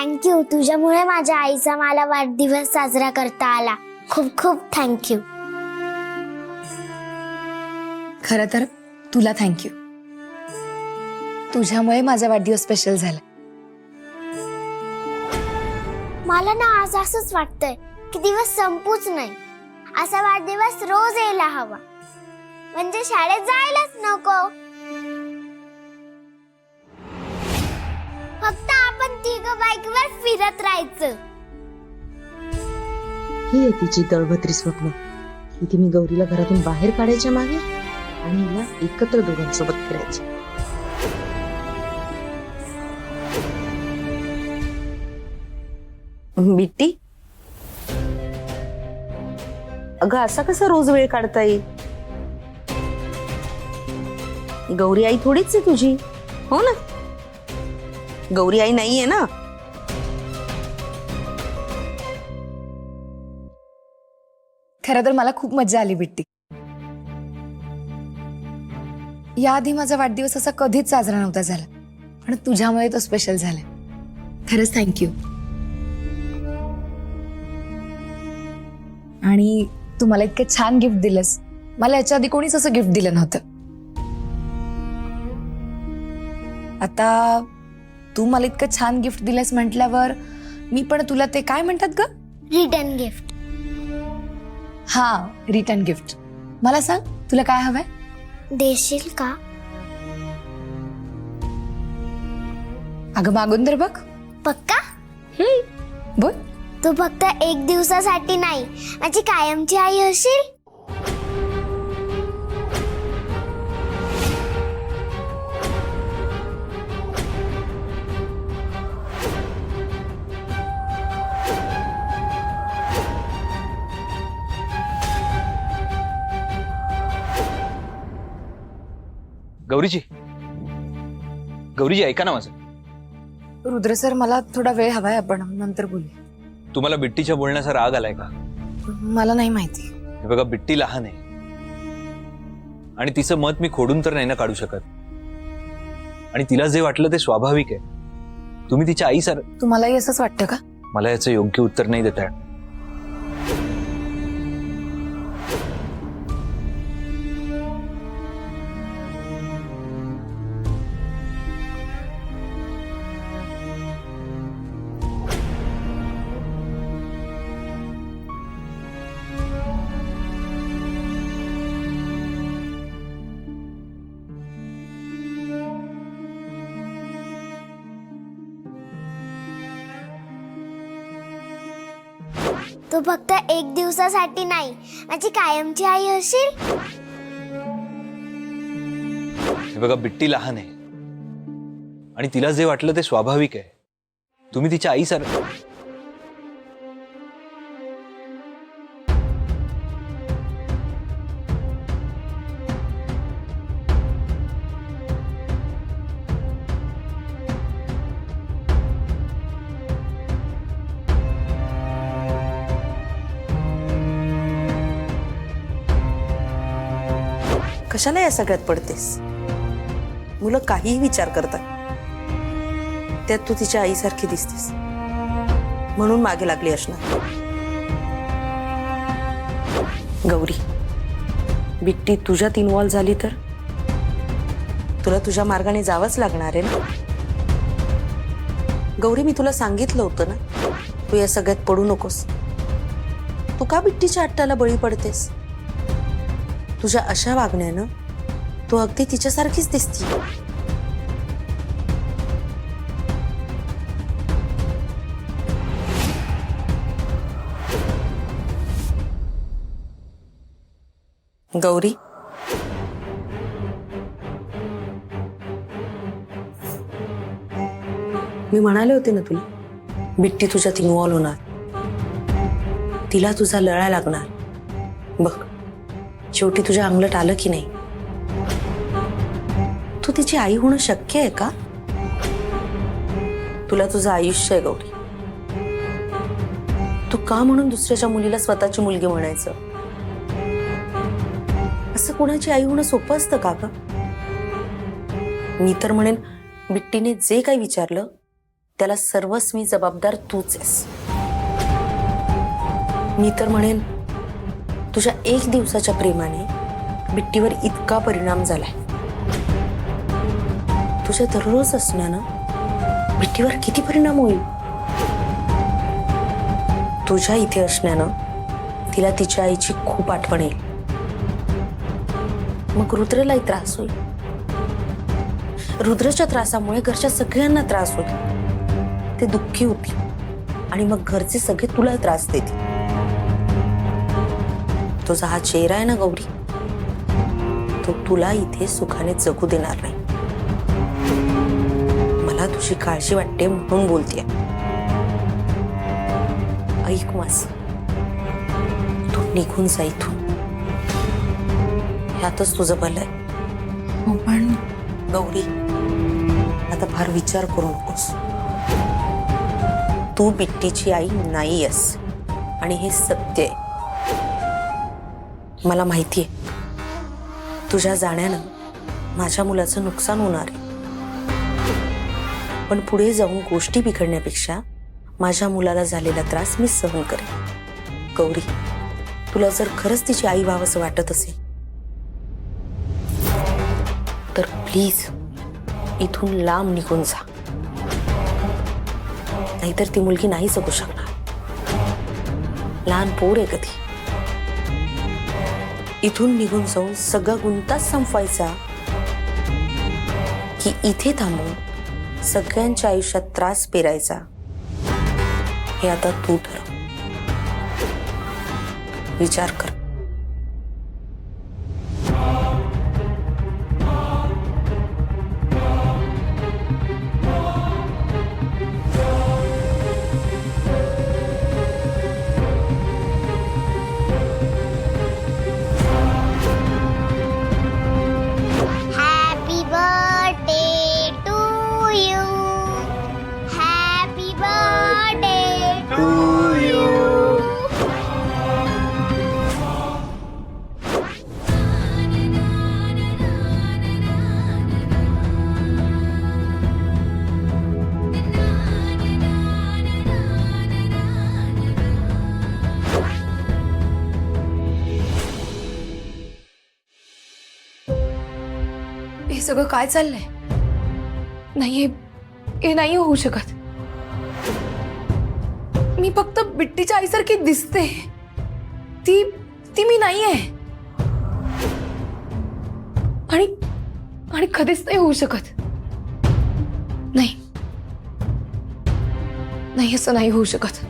Thank you, तुझ्यामुळे माझ्या आईचा मला वाढदिवस साजरा करता आला. खूप खूप थँक्यू. खरं तर तुला थँक्यू. तुझ्यामुळे माझा वाढदिवस स्पेशल झाला. मला ना आज असंच वाटतंय की दिवस संपूच नाही. असा वाढदिवस रोज यायला हवा, म्हणजे शाळेत जायलाच नको. फक्त आपण तिघं बाईकवर फिरत राहायचं. ही आहे तिची तळभत्री स्वप्न. की मी गौरीला घरातून बाहेर काढायच्या मागे आणि हिला एकत्र दोघांसोबत फिरायचे. बिट्टी, अगं असा कसा रोज वेळ काढता येईल? गौरी आई थोडीच आहे तुझी, हो ना? गौरी आई नाहीये ना? खरं तर मला खूप मजा आली बिट्टी. याआधी माझा वाढदिवस असा कधीच साजरा नव्हता झाला, पण तुझ्यामुळे तो स्पेशल झाला. खरंच थँक्यू. आणि तू मला इतकं छान गिफ्ट दिलंस. मला याच्या आधी कोणीच असं गिफ्ट दिलं नव्हतं. आता तू मला इतकं छान गिफ्ट दिलंस म्हटल्यावर मी पण तुला ते काय म्हणतात ग? Return gift. हा, रिटर्न गिफ्ट. मला सांग, तुला काय हवंय? देशील का? अगं मागून तर बघ. पक्का? बोल. तू फक्त एक दिवसासाठी नाही, माझी कायमची आई होशील. गौरीजी, गौरीजी ऐका ना माझं. रुद्र सर, मला थोडा वेळ हवाय, आपण नंतर बोलूया. तुम्हाला बिट्टीच्या बोलण्याचा राग आलाय का? मला नाही माहिती. हे बघा, बिट्टी लहान आहे आणि तिचं मत मी खोडून तर नाही ना काढू शकत. आणि तिला जे वाटलं ते स्वाभाविक आहे. तुम्ही तिच्या आई सर. तुम्हालाही असंच वाटतं का? मला याचं योग्य उत्तर नाही देता येणार. तू फक्त एक दिवसासाठी नाही, माझी कायमची आई होशील. हे बघा, बिट्टी लहान आहे आणि तिला जे वाटलं ते स्वाभाविक आहे. तुम्ही तिच्या आई सर. कशाला या सगळ्यात पडतेस? मुलं काहीही विचार करतात, त्यात तू तिच्या आईसारखी दिसतेस म्हणून मागे लागली असणार. गौरी, बिट्टी तुझ्यात इन्व्हॉल्व झाली तर तुला तुझ्या मार्गाने जावंच लागणार आहे ना. गौरी, मी तुला सांगितलं होतं ना, तू या सगळ्यात पडू नकोस. तू का बिट्टीच्या अट्टाला बळी पडतेस? तुझ्या अशा वागण्यानं तू अगदी तिच्यासारखीच दिसती. गौरी, मी म्हणाले होते ना तुला, बिट्टी तुझ्यात इन्व्हॉल्व होणार, तिला तुझा लळा लागणार. बघ, शेवटी तुझ्या अंगलट आलं की नाही. तू तिची आई होणं शक्य आहे का? तुला तुझं आयुष्य आहे गौरी. तू का म्हणून दुसऱ्याच्या मुलीला स्वतःची मुलगी म्हणायचं? असं कोणाची आई होणं सोपं असतं का ग? मी तर म्हणेन, बिट्टीने जे काही विचारलं त्याला सर्वस्वी जबाबदार तूच आहेस. मी तर म्हणेन तुझ्या एक दिवसाच्या प्रेमाने बिट्टीवर इतका परिणाम झालाय. तुझ्या दररोज असण्यानं बिट्टीवर किती परिणाम होईल. तुझ्या इथे असण्यानं तिला तिच्या आईची खूप आठवण येईल. मग रुद्रलाही त्रास होईल. रुद्रच्या त्रासामुळे घरच्या सगळ्यांना त्रास होईल. ते दुःखी होतील आणि मग घरचे सगळे तुला त्रास देतील. तुझा हा चेहरा आहे ना गौरी, तो तुला इथे सुखाने जगू देणार नाही. मला तुझी काळजी वाटते म्हणून बोलतेय. ऐक माझं, तू निघून जा इथून. ह्यातच तुझं भलं आहे. हो पण गौरी, आता फार विचार करू नकोस. तू बिट्टीची आई नाही आहेस आणि हे सत्य आहे. मला माहिती आहे तुझ्या जाण्यानं माझ्या मुलाचं नुकसान होणार आहे. पण पुढे जाऊन गोष्टी बिघडण्यापेक्षा माझ्या मुलाला झालेला त्रास मी सहन करेन. गौरी, तुला जर खरंच तिची आई व्हावंसं वाटत असेल तर प्लीज इथून लांब निघून जा. नाहीतर ती मुलगी नाही जगू शकणार. लहान पोर आहे कधी. इथून निघून जाऊन सगळा गुंताच संपवायचा की इथे थांबून सगळ्यांच्या आयुष्यात त्रास पेरायचा, हे आता तू ठरव. विचार कर. Happy birthday to you. Happy birthday to you. हे सगळं काय चाललंय? नाही, हे नाही होऊ शकत. मी फक्त बिट्टीच्या आईसारखी दिसते. ती ती मी नाहीये. आणि आणि कधीच नाही होऊ शकत. नाही नाही, असं नाही होऊ शकत.